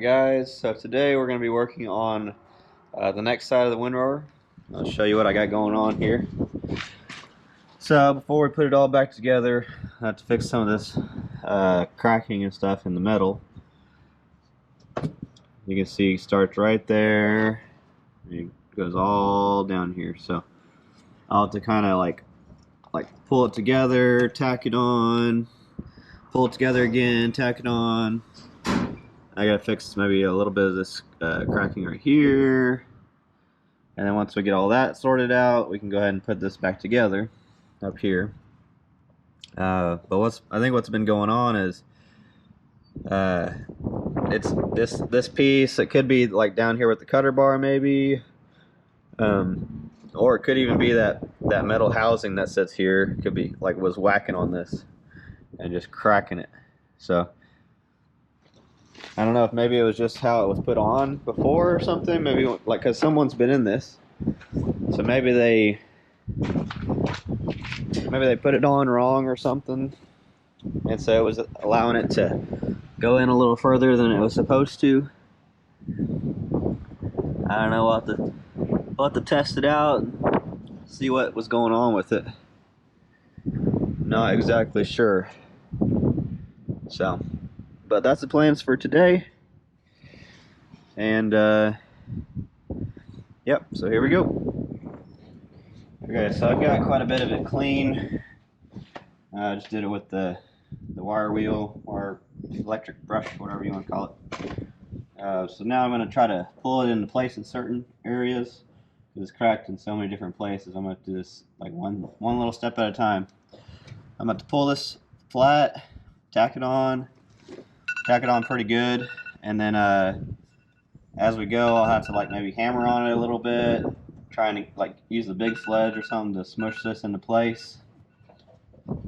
Guys, so today we're going to be working on the next side of the windrower. I'll show you what I got going on here. So before we put it all back together, I have to fix some of this cracking and stuff in the metal. You can see it starts right there, it goes all down here. So I'll have to kind of like pull it together, tack it on, pull it together again, tack it on. I gotta fix maybe a little bit of this cracking right here, and then once we get all that sorted out, we can go ahead and put this back together up here. But I think what's been going on is it's this piece. It could be like down here with the cutter bar maybe, or it could even be that metal housing that sits here. It could be like was whacking on this and just cracking it. So I don't know if maybe it was just how it was put on before or something. Maybe like because someone's been in this, so maybe they put it on wrong or something, and so it was allowing it to go in a little further than it was supposed to. I don't know. We'll have to test it out and see what was going on with it. Not exactly sure. So. But that's the plans for today, and yep, so here we go. Okay, so I've got quite a bit of it clean. I just did it with the wire wheel or electric brush, whatever you want to call it. So now I'm going to try to pull it into place in certain areas because it's cracked in so many different places. I'm going to do this like one little step at a time. I'm going to pull this flat, tack it on pretty good, and then as we go I'll have to like maybe hammer on it a little bit, trying to like use the big sledge or something to smush this into place.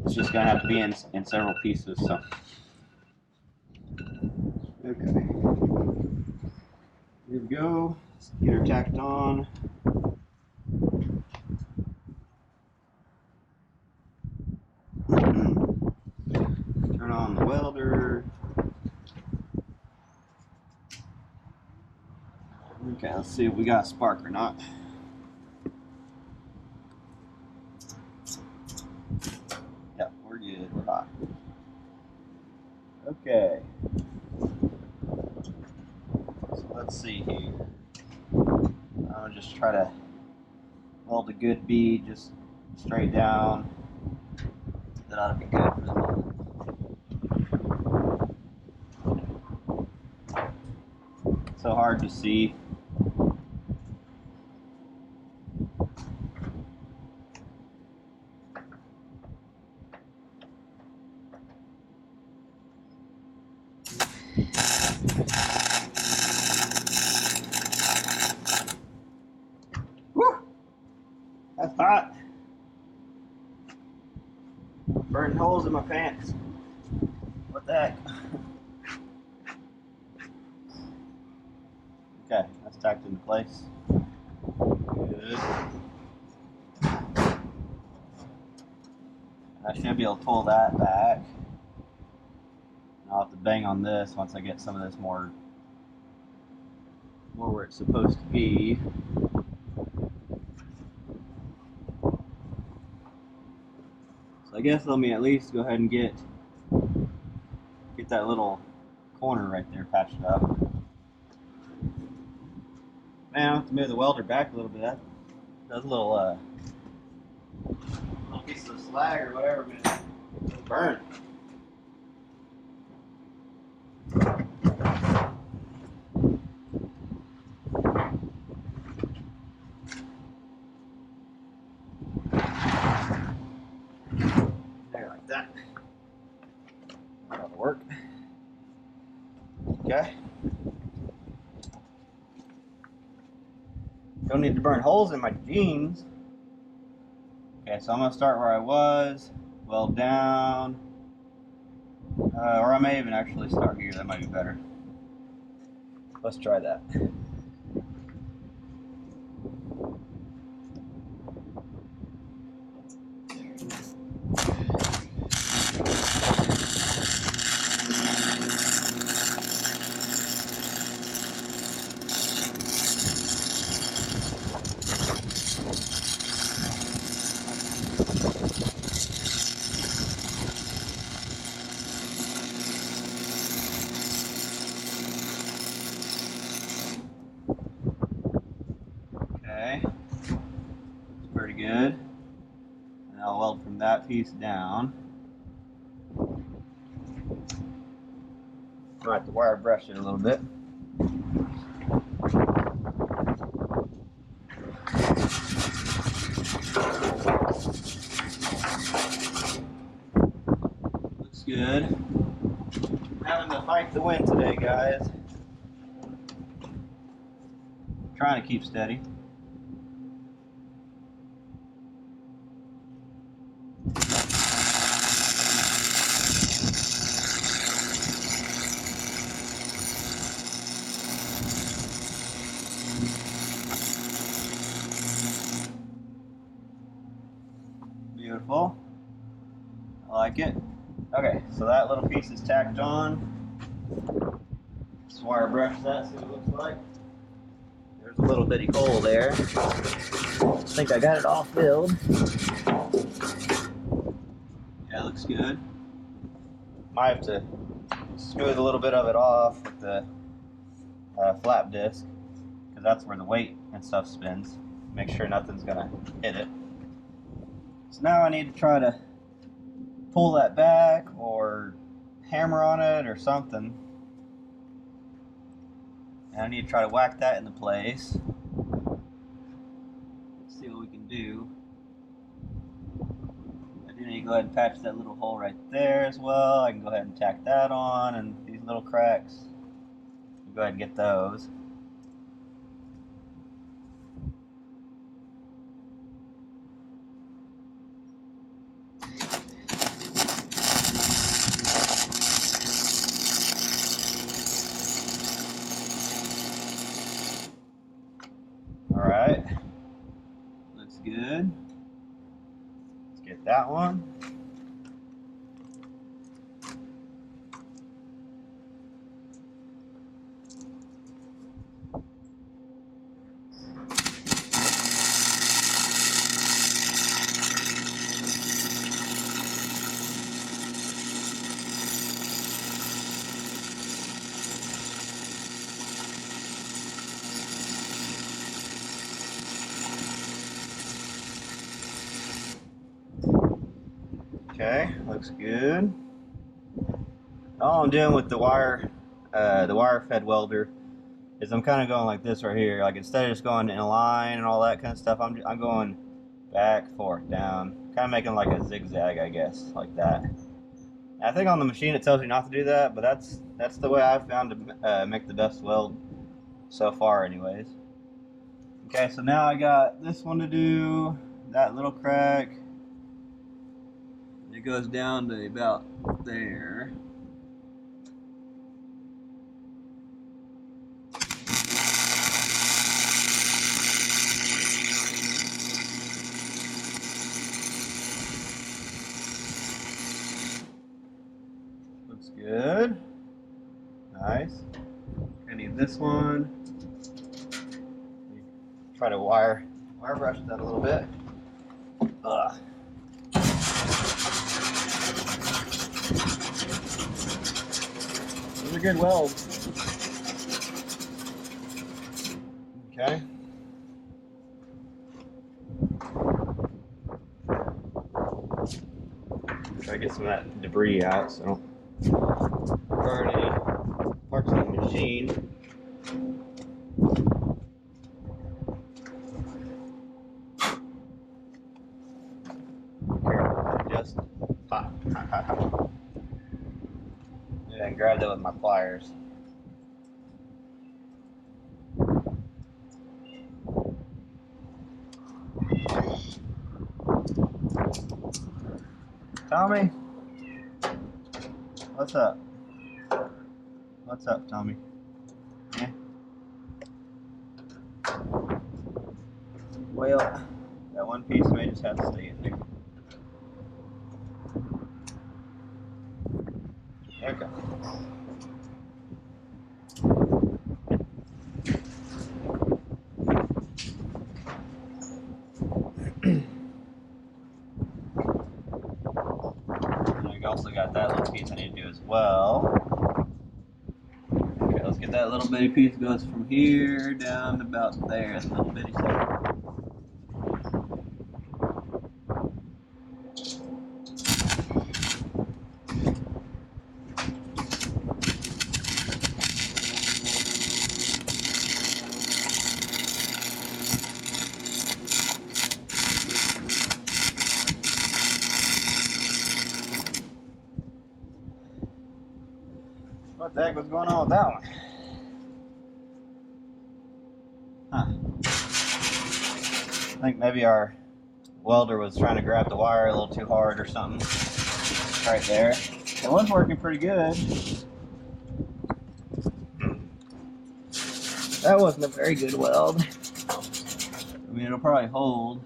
It's just gonna have to be in several pieces. So okay, here we go. Let's get her tacked on. Turn on the welder. Okay, let's see if we got a spark or not. Yep, we're good. We're hot. Okay. So let's see here. I'll just try to hold a good bead, just straight down. That ought to be good for the moment. So hard to see. Woo! That's hot. Burning holes in my pants. What the heck? Okay, that's tacked into place. Good. I should be able to pull that back. I'll have to bang on this once I get some of this more where it's supposed to be. So I guess let me at least go ahead and get that little corner right there patched up. Man, I'll have to move the welder back a little bit. That does a little piece of slag or whatever, man. It's burnt. There, like that. That'll work. Okay. Don't need to burn holes in my jeans. Okay, so I'm going to start where I was, weld down, or I may even actually start here. That might be better. Let's try that. good. And I'll weld from that piece down. I'll have to wire brush it a little bit. Looks good. Having to fight the wind today, guys. Trying to keep steady. Beautiful. I like it. Okay, so that little piece is tacked on. Let's wire brush that, see what it looks like. There's a little bitty hole there. I think I got it all filled. Yeah, it looks good. Might have to smooth a little bit of it off with the flap disc, because that's where the weight and stuff spins. Make sure nothing's gonna hit it. So now I need to try to pull that back or hammer on it or something. And I need to try to whack that into place. Let's see what we can do. I do need to go ahead and patch that little hole right there as well. I can go ahead and tack that on, and these little cracks, go ahead and get those. Alright, looks good. Let's get that one. Okay, looks good. All I'm doing with the wire fed welder is I'm kind of going like this right here. Like instead of just going in a line and all that kind of stuff, I'm going back, forth, down, kind of making like a zigzag, I guess, like that. And I think on the machine it tells you not to do that, but that's the way I've found to make the best weld so far, anyways. Okay, so now I got this one to do, that little crack. It goes down to about there. Looks good. Nice. I need this one. Try to wire brush that a little bit. Ugh. Those are good welds. Okay. Try to get some of that debris out so I don't burn any parts of the machine. Careful, just hot. Yeah, I can grab that with my pliers. Tommy? What's up? What's up, Tommy? Yeah. Well, that one piece may just have to stay in there. There we go. And I also got that little piece I need to do as well. Okay, let's get that little bitty piece. Goes from here down to about there. That little bitty section. the heck was going on with that one? Huh. I think maybe our welder was trying to grab the wire a little too hard or something. Right there. It was working pretty good. That wasn't a very good weld. I mean, it'll probably hold.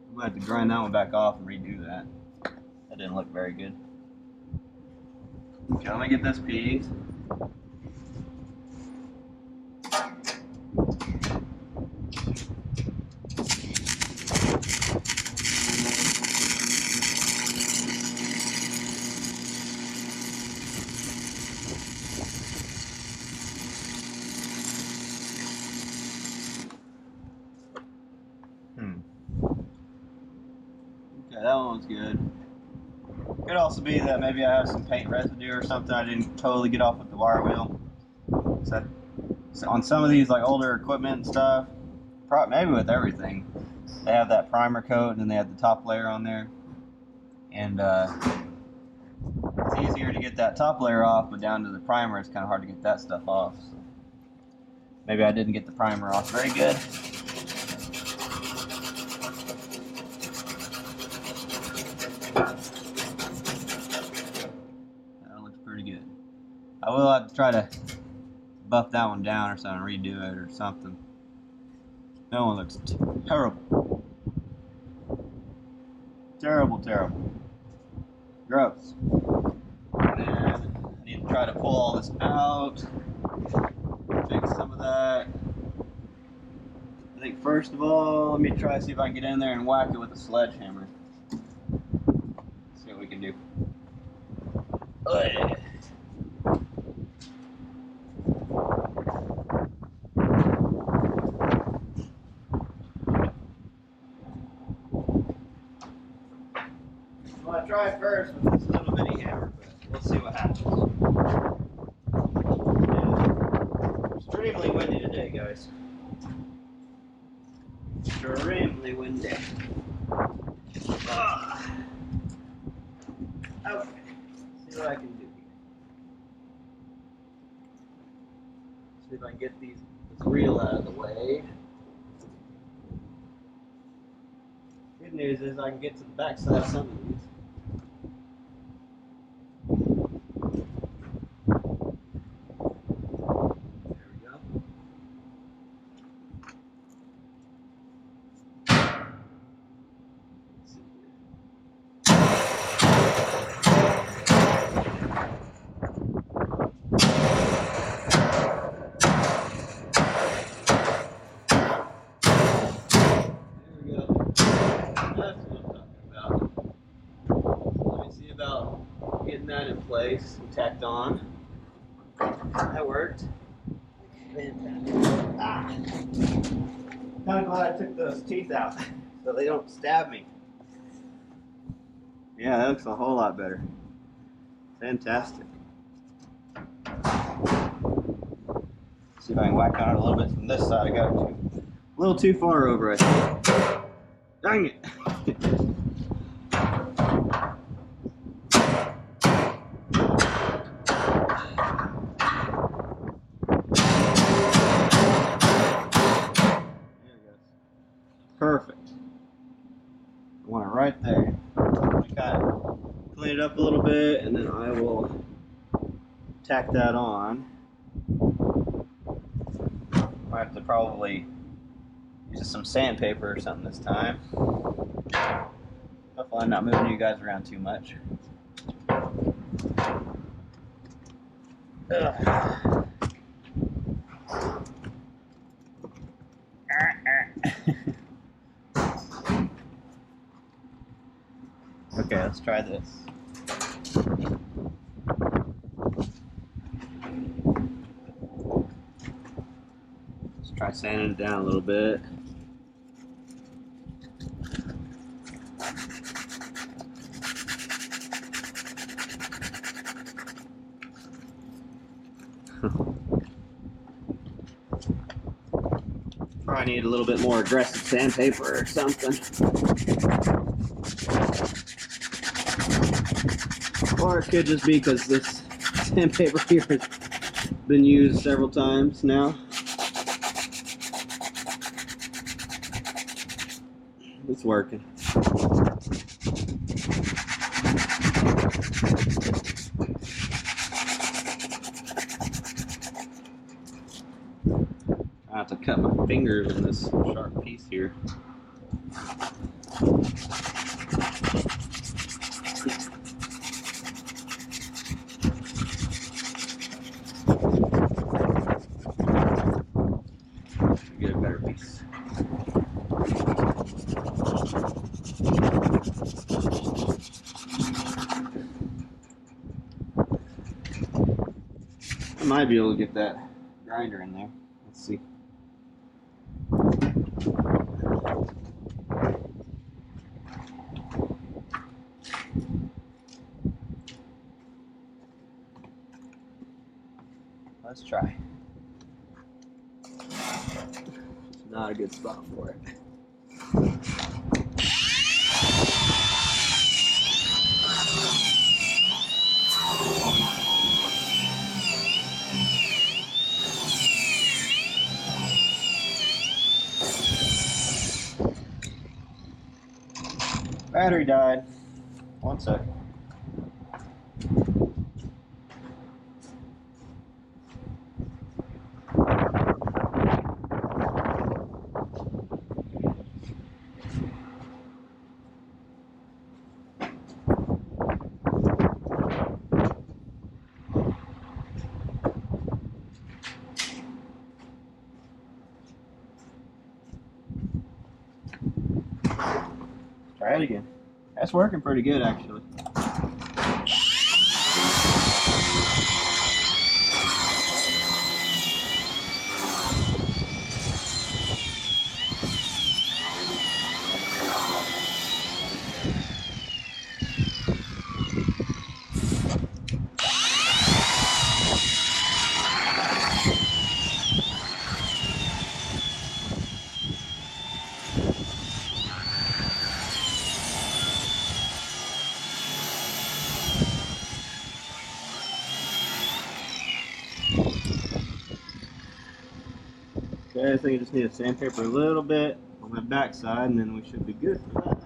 I'm gonna have to grind that one back off and redo that. That didn't look very good. Okay, let me get this piece. Okay, that one was good. Could also be that maybe I have some paint residue or something I didn't totally get off with the wire wheel. So on some of these like older equipment and stuff, maybe with everything, they have that primer coat and then they have the top layer on there. And it's easier to get that top layer off, but down to the primer it's kind of hard to get that stuff off. So maybe I didn't get the primer off very good. I will have to try to buff that one down or something, redo it or something. That one looks terrible. Terrible, terrible. Gross. And I need to try to pull all this out, fix some of that. I think first of all, let me try to see if I can get in there and whack it with a sledgehammer. See what we can do. Ugh. Well, I tried first with this little bitty hammer, but we'll see what happens. Yeah. Extremely windy today, guys. Extremely windy. Okay, see what I can do here. See if I can get this reel out of the way. Good news is I can get to the back side of some of these. Getting that in place and tacked on. That worked. Fantastic. Kind of glad I took those teeth out so they don't stab me. Yeah, that looks a whole lot better. Fantastic. See if I can whack on it a little bit from this side. I got it a little too far over, I think. Dang it. Perfect. I want it right there. I'm going to kind of clean it up a little bit and then I will tack that on. I have to probably use some sandpaper or something this time. Hopefully I'm not moving you guys around too much. Okay, let's try this. Let's try sanding it down a little bit. Probably need a little bit more aggressive sandpaper or something. Or it could just be because this sandpaper here is been used several times now. It's working. I have to cut my fingers on this sharp piece here. Get a better piece. I might be able to get that grinder in there. Let's see. Let's try. It's not a good spot for it. Battery died. One sec. Try it again. That's working pretty good, actually. Okay, I think I just need to sandpaper a little bit on my backside, and then we should be good for that.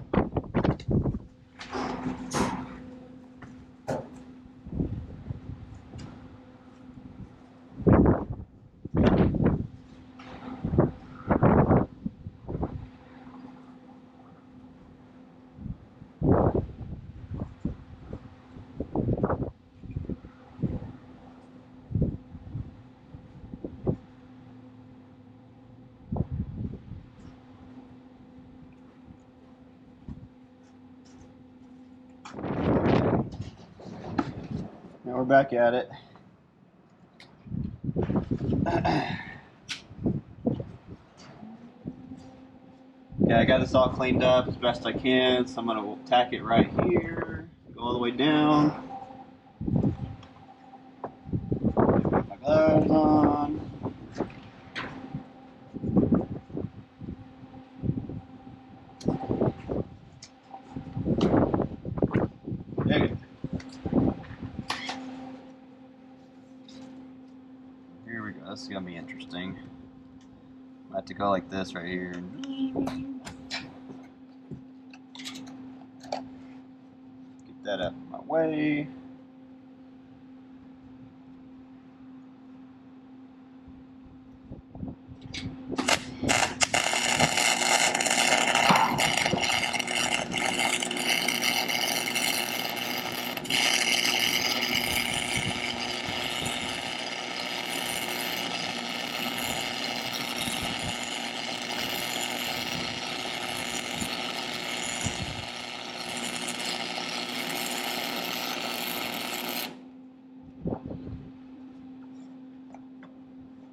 Now we're back at it. Yeah, I got this all cleaned up as best I can, so I'm going to tack it right here, go all the way down. Put my gloves on. Dig it. Here we go, this is going to be interesting. I have to go like this right here. Get that out of my way.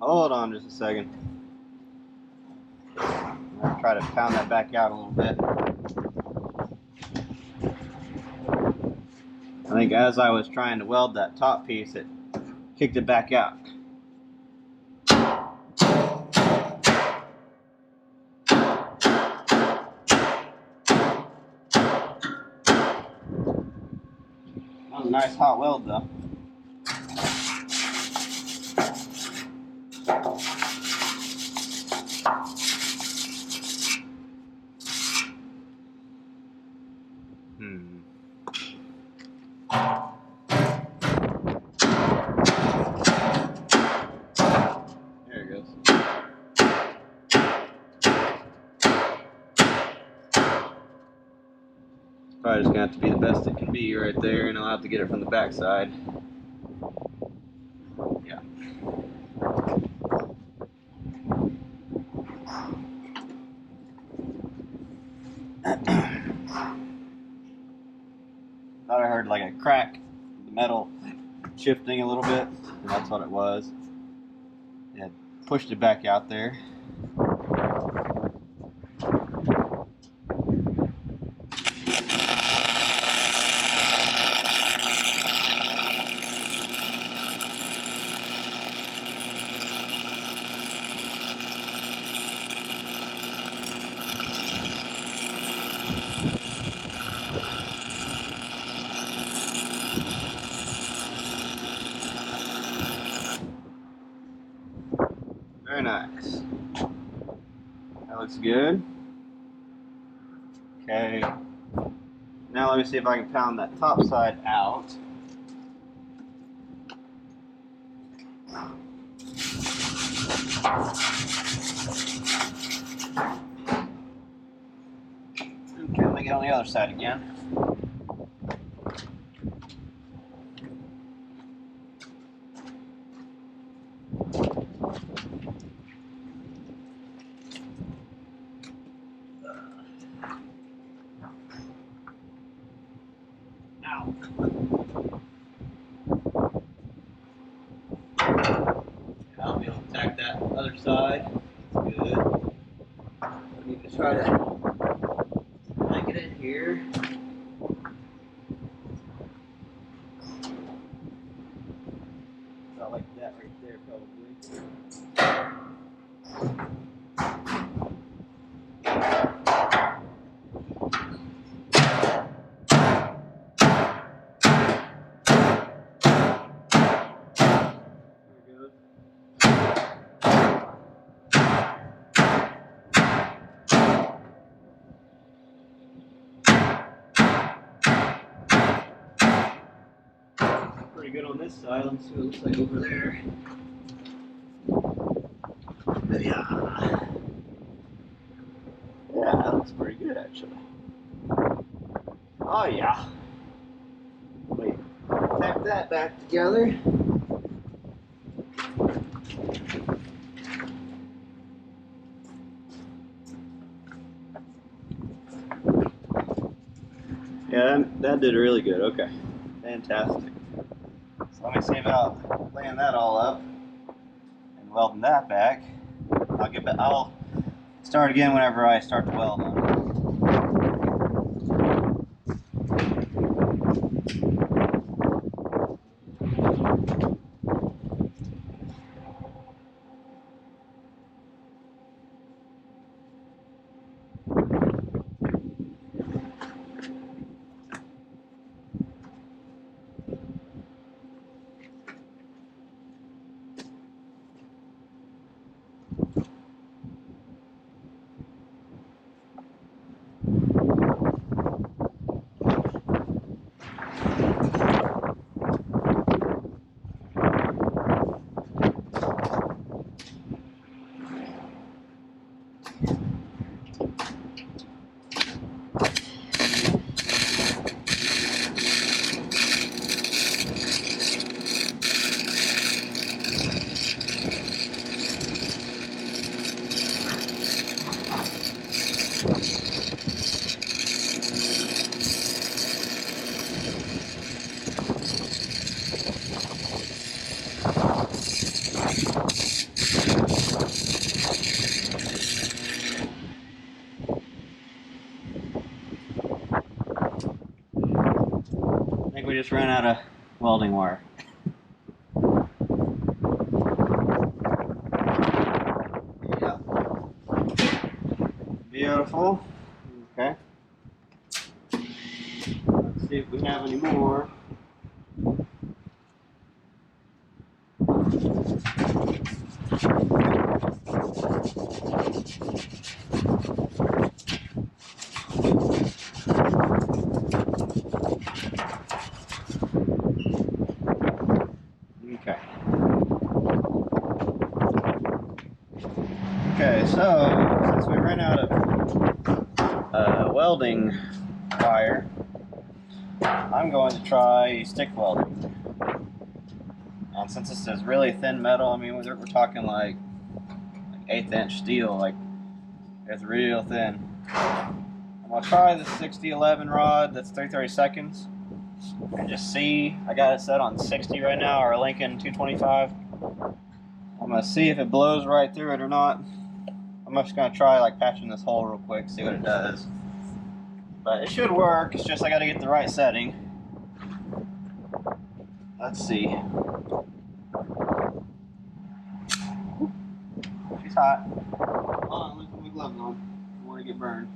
Hold on just a second. I'll try to pound that back out a little bit. I think as I was trying to weld that top piece, it kicked it back out. That was a nice hot weld though. There it goes. It's probably just gonna have to be the best it can be right there, and I'll have to get it from the back side. Yeah. Thought I heard like a crack, the metal shifting a little bit, and that's what it was. It pushed it back out there. Very nice. That looks good. Okay. Now let me see if I can pound that top side out. Okay, let me get on the other side again. Ow. I'll be able to attack that other side. That's good. I need to try to make it in here. About like that right there, probably. Pretty good on this side. Let's see what it looks like over there. Yeah. Yeah, that looks pretty good actually. Oh yeah. Wait, tack that back together. Yeah, that did really good. Okay, fantastic. So let me see about laying that all up and welding that back. I'll start again whenever I start to weld on it. I think we just ran out of welding wire. Yeah. Beautiful. Okay. Let's see if we have any more. Okay, so since we ran out of welding wire, I'm going to try stick welding. And since this is really thin metal, I mean we're talking like 1/8 inch steel, like it's real thin. I'm gonna try the 6011 rod that's 3/32 and just see. I got it set on 60 right now, or a Lincoln 225. I'm gonna see if it blows right through it or not. I'm just gonna try like patching this hole real quick, see what it does. But it should work. It's just I gotta get the right setting. Let's see. She's hot. Hold on, let me put my gloves on. I don't want to get burned.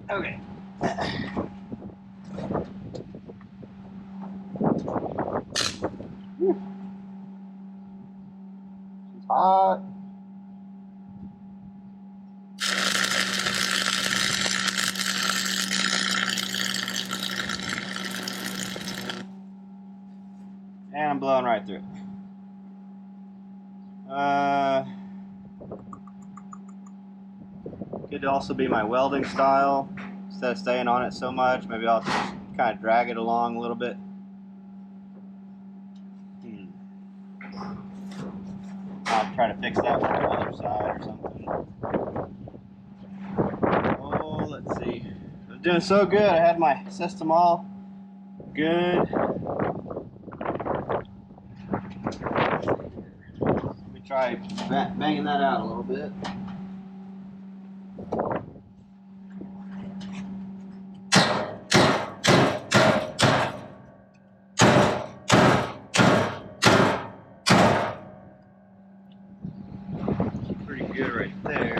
Okay. She's hot. And I'm blowing right through it. Could also be my welding style. Instead of staying on it so much, maybe I'll just kind of drag it along a little bit. I'll try to fix that with the other side or something. Oh, let's see. I was doing so good. I had my system all good. Let me try banging that out a little bit. Pretty good right there.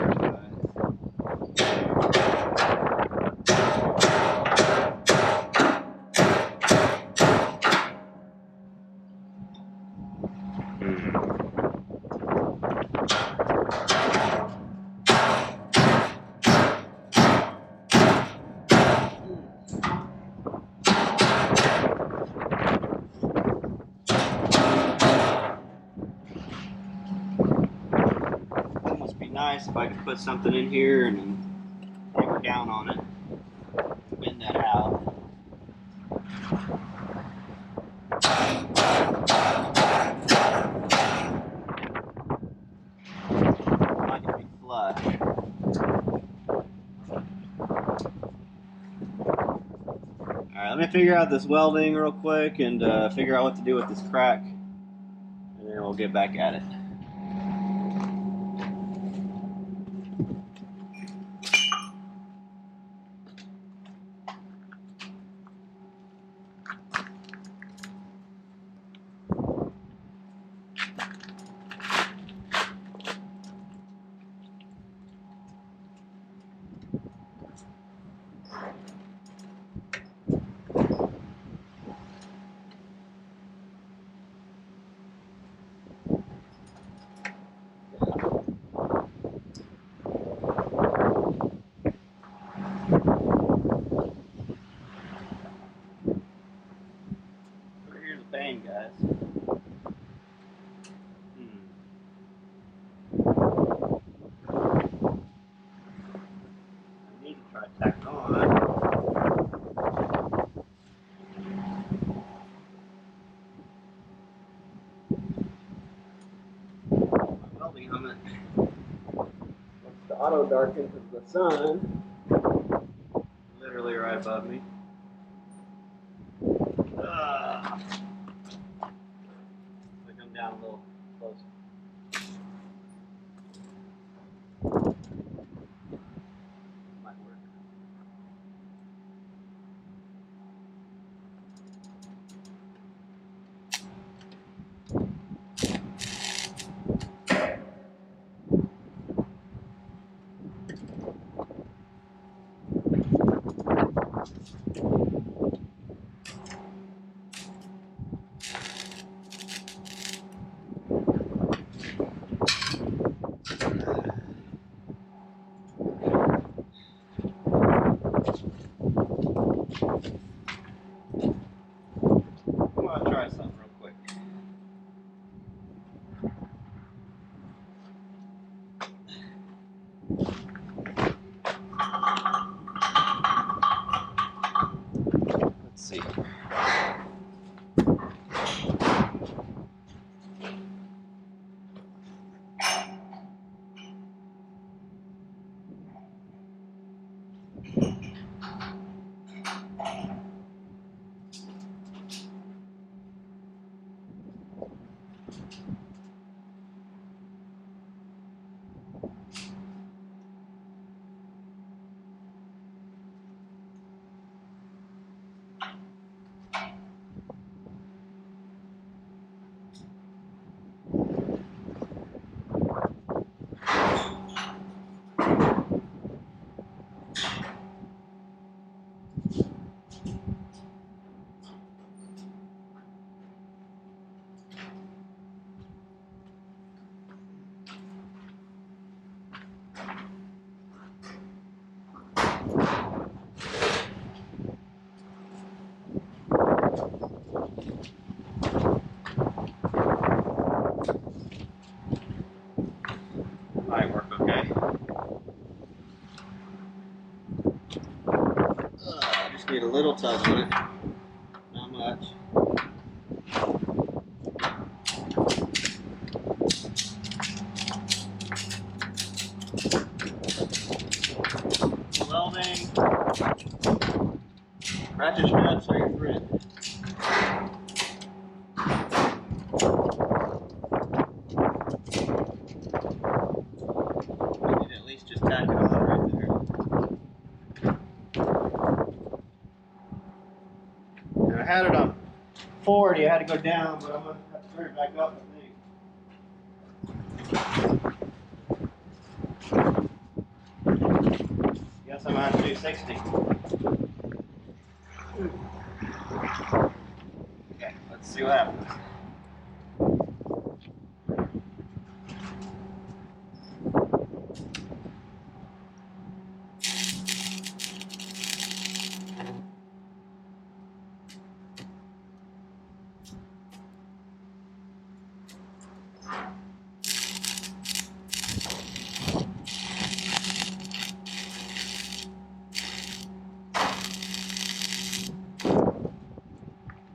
Nice if I could put something in here and then hammer down on it, bend that out. Not gonna be flush. Alright, let me figure out this welding real quick and figure out what to do with this crack, and then we'll get back at it. Here's the pain, guys. I need to try tacking on. My welding helmet. The auto darken because of the sun. Literally right above me. I come down a little closer. Might work. Might work okay. Just need a little tug on it. Not much. Welding. Ratchet straps are your friend. You need to at least just tack it on right there. And I had it on 40, I had to go down, but I'm going to have to turn it back up, I think. Guess I'm going to have to do 60. Okay, let's see what happens.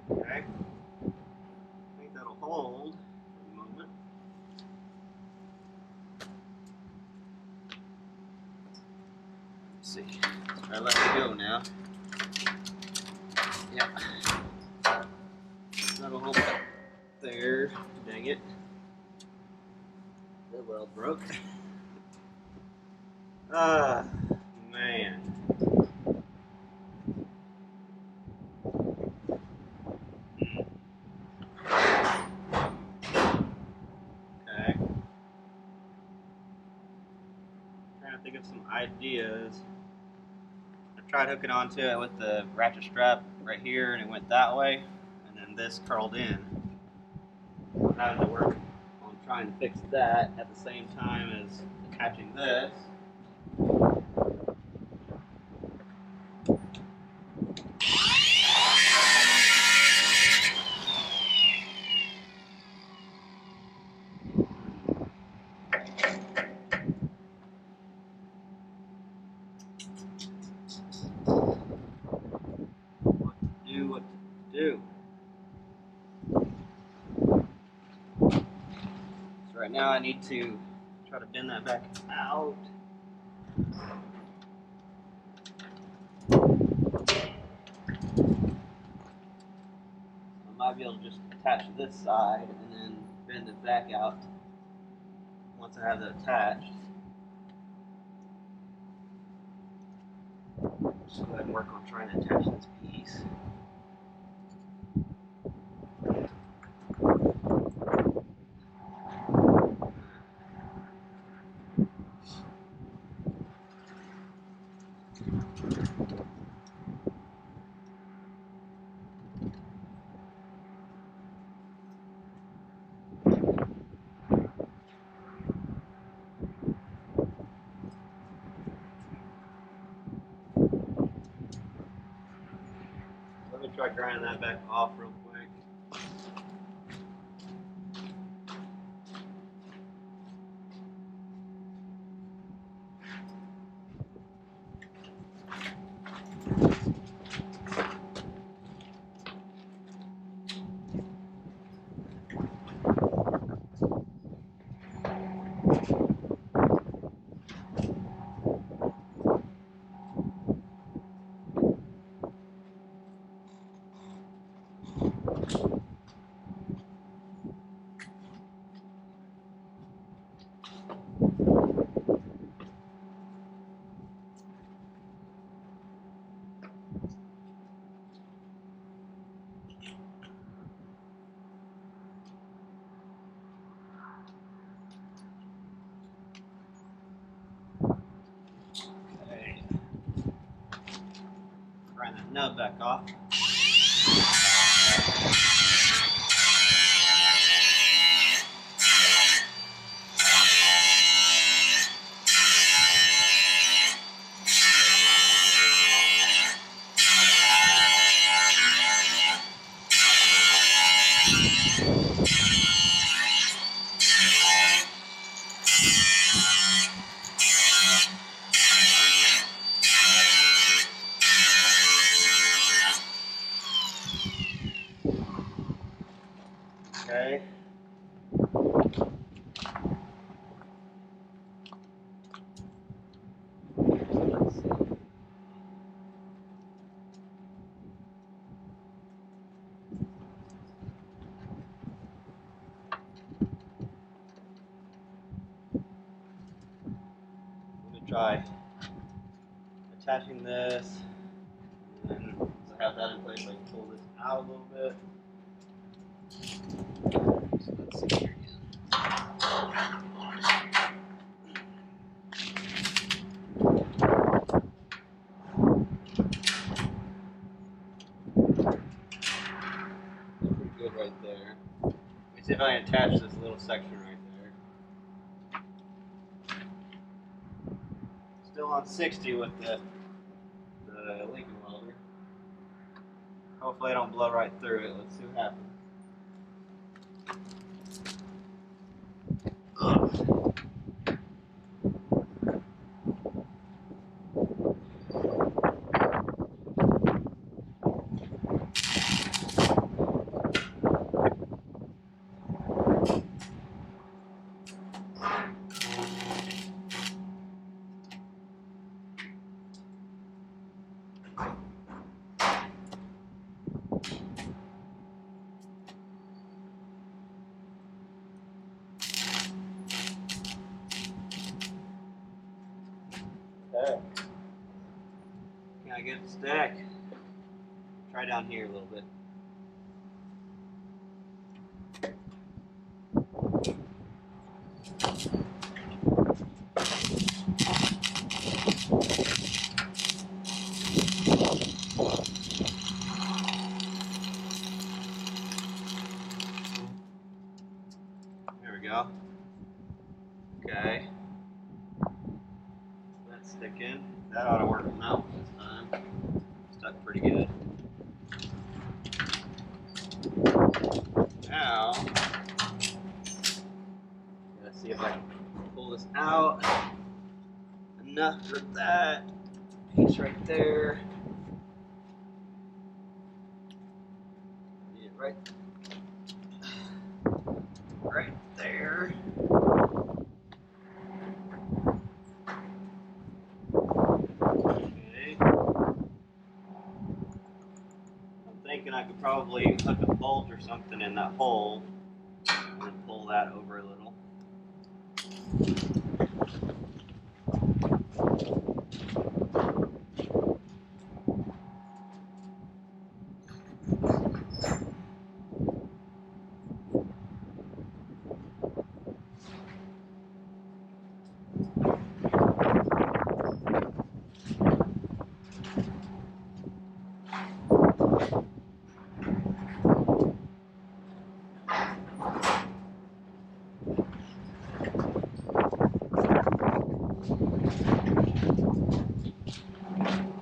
Okay, I think that'll hold for the moment. Let's see, I let it go now. Yep, that'll hold it there. Dang it, the weld broke. Ah, man. Okay. Trying to think of some ideas. I tried hooking onto it with the ratchet strap right here, and it went that way, and then this curled in. I had to work on trying to fix that at the same time as attaching this. What to do. So right now I need to try to bend that back out. I might be able to just attach this side and then bend it back out once I have it attached. Just go ahead and work on trying to attach this piece. Let me try grinding that back off real quick. Okay. Prying that nub back off. Okay. Let's see. I'm gonna try attaching this, and then once I have that in place, I can pull this out a little bit. So let's see here again. Pretty good right there. Let me see if I can attach this little section right there. Still on 60 with the Lincoln welder. Hopefully I don't blow right through it. Let's see what happens. Ugh. Okay. Can I get it to stack? Try down here a little bit. There we go. Okay. That's sticking. That ought to work on that one this time. Stuck pretty good. Now, let's see if I can pull this out. Enough for that piece right there. Need it right there. Okay. I'm thinking I could probably hook a bolt or something in that hole and then pull that over a little.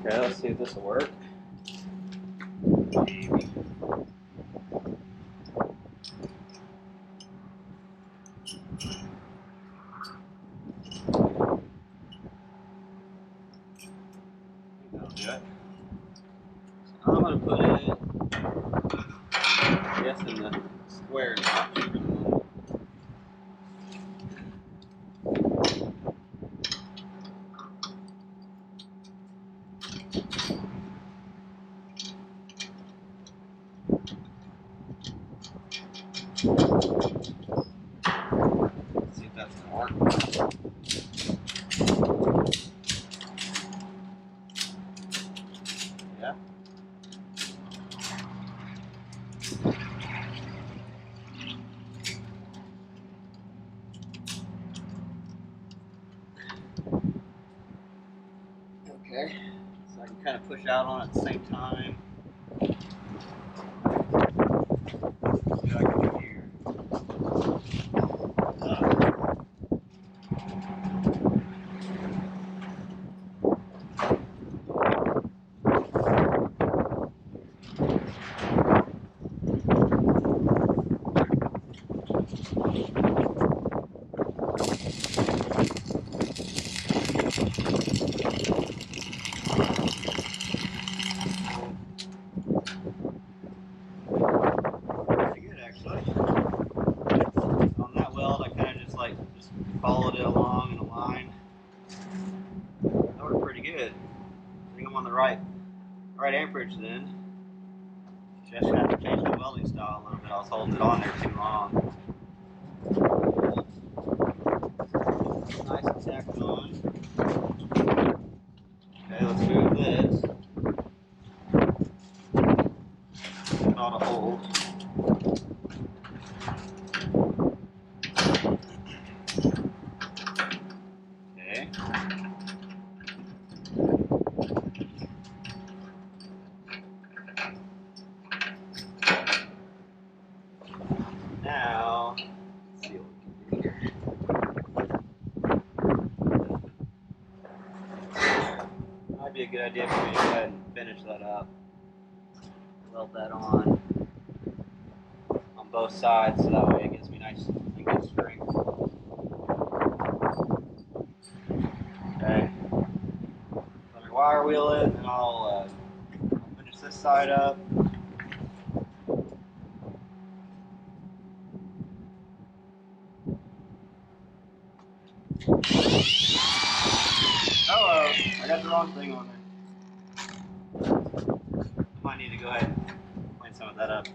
Okay, let's see if this will work. Maybe. That'll do it. So I'm going to put it, I guess, in the square notch for the moment. Yeah. Okay, so I can kind of push out on it at the same time. See what I can do here. Pretty good, actually. So on that weld, I kind of just followed it along in a line. That worked pretty good. I think I'm on the right amperage then. Just have to change the welding style a little bit. I was holding it on there too long. Nice and tacked on. Okay, let's move this. Not a hold. Okay. Now, let's see what we can do here. Might be a good idea for me to go ahead and finish that up. Weld that on both sides so that way it gives me nice and good strength. Okay. Let me wire wheel it and I'll finish this side up. Oh, I got the wrong thing on there. I might need to go ahead and clean some of that up though.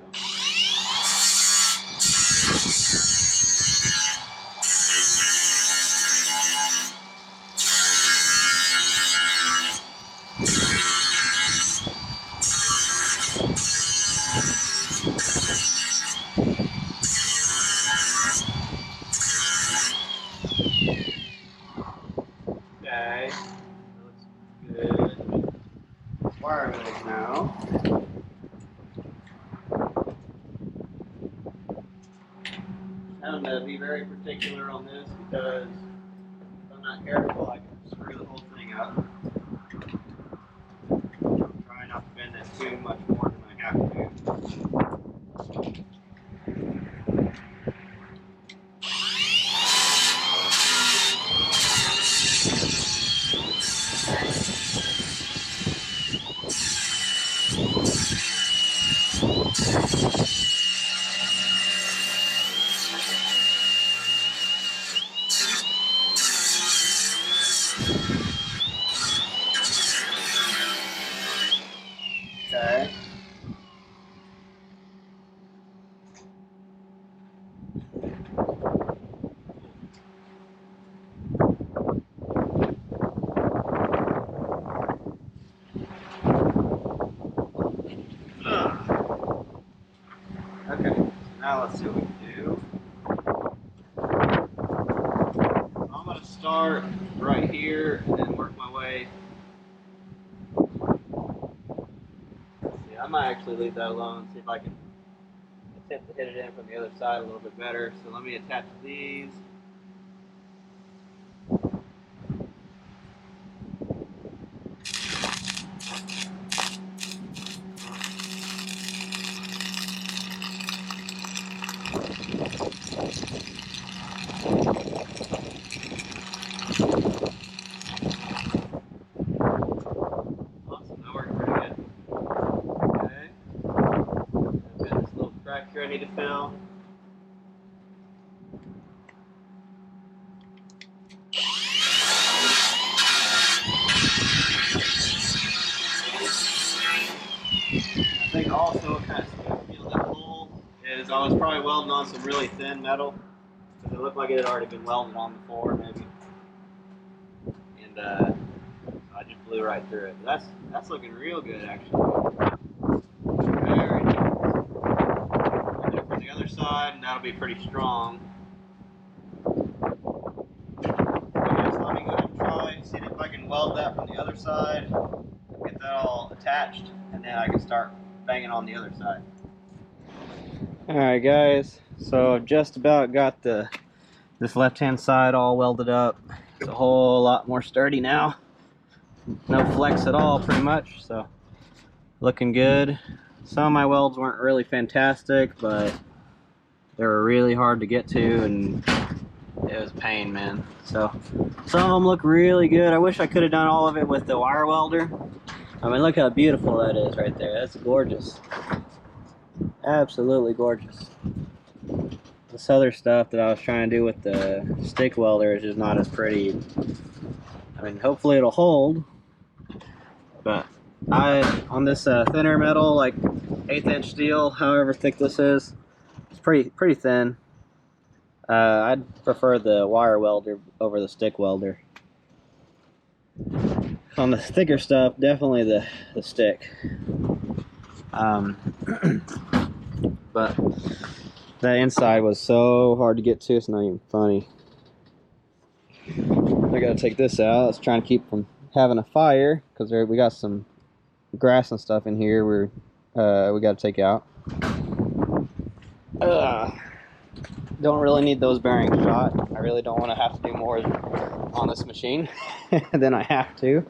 Okay, that looks good. Wire wheels now. I'm going to be very particular on this because if I'm not careful, I can screw the whole thing up. I'm trying not to bend this too much more than I have to. Okay. Okay, so now let's see what we can do. So I'm going to start right here and then work my way. Yeah, I might actually leave that alone, see if I can attempt to hit it in from the other side a little bit better. So let me attach these. Awesome, that worked pretty good. Okay. I've got this little crack here I need to fill. I think also what kind of spooked me on that hole is I was probably welding on some really thin metal because it looked like it had already been welded on before maybe. And I just blew right through it. That's looking real good, actually. Very nice. And then for the other side, that'll be pretty strong. Just let me go ahead and try, see if I can weld that from the other side, get that all attached, and then I can start banging on the other side. Alright guys, so I've just about got this left-hand side all welded up. It's a whole lot more sturdy now. No flex at all, pretty much, so looking good. Some of my welds weren't really fantastic, but they were really hard to get to, and it was a pain, man. So some of them look really good. I wish I could have done all of it with the wire welder. I mean, look how beautiful that is right there. That's gorgeous. Absolutely gorgeous. This other stuff that I was trying to do with the stick welder is just not as pretty. I mean, hopefully it'll hold. But on this thinner metal, like 1/8 inch steel, however thick this is, it's pretty thin. I'd prefer the wire welder over the stick welder. On the thicker stuff, definitely the stick. But the inside was so hard to get to, it's not even funny. I gotta take this out. It's trying to keep from having a fire, because we got some grass and stuff in here we gotta take out. Don't really need those bearings shot. I really don't want to have to do more on this machine than I have to.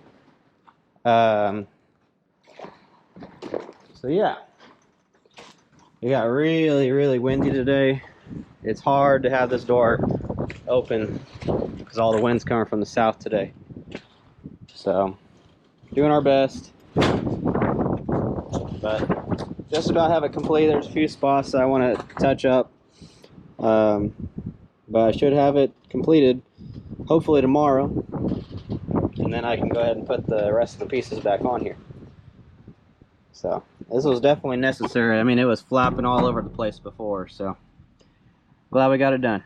So yeah, it got really windy today. It's hard to have this door open because all the wind's coming from the south today. So doing our best, but just about have it complete. There's a few spots that I want to touch up, but I should have it completed hopefully tomorrow, and then I can go ahead and put the rest of the pieces back on here. So this was definitely necessary. I mean, it was flapping all over the place before, so glad we got it done.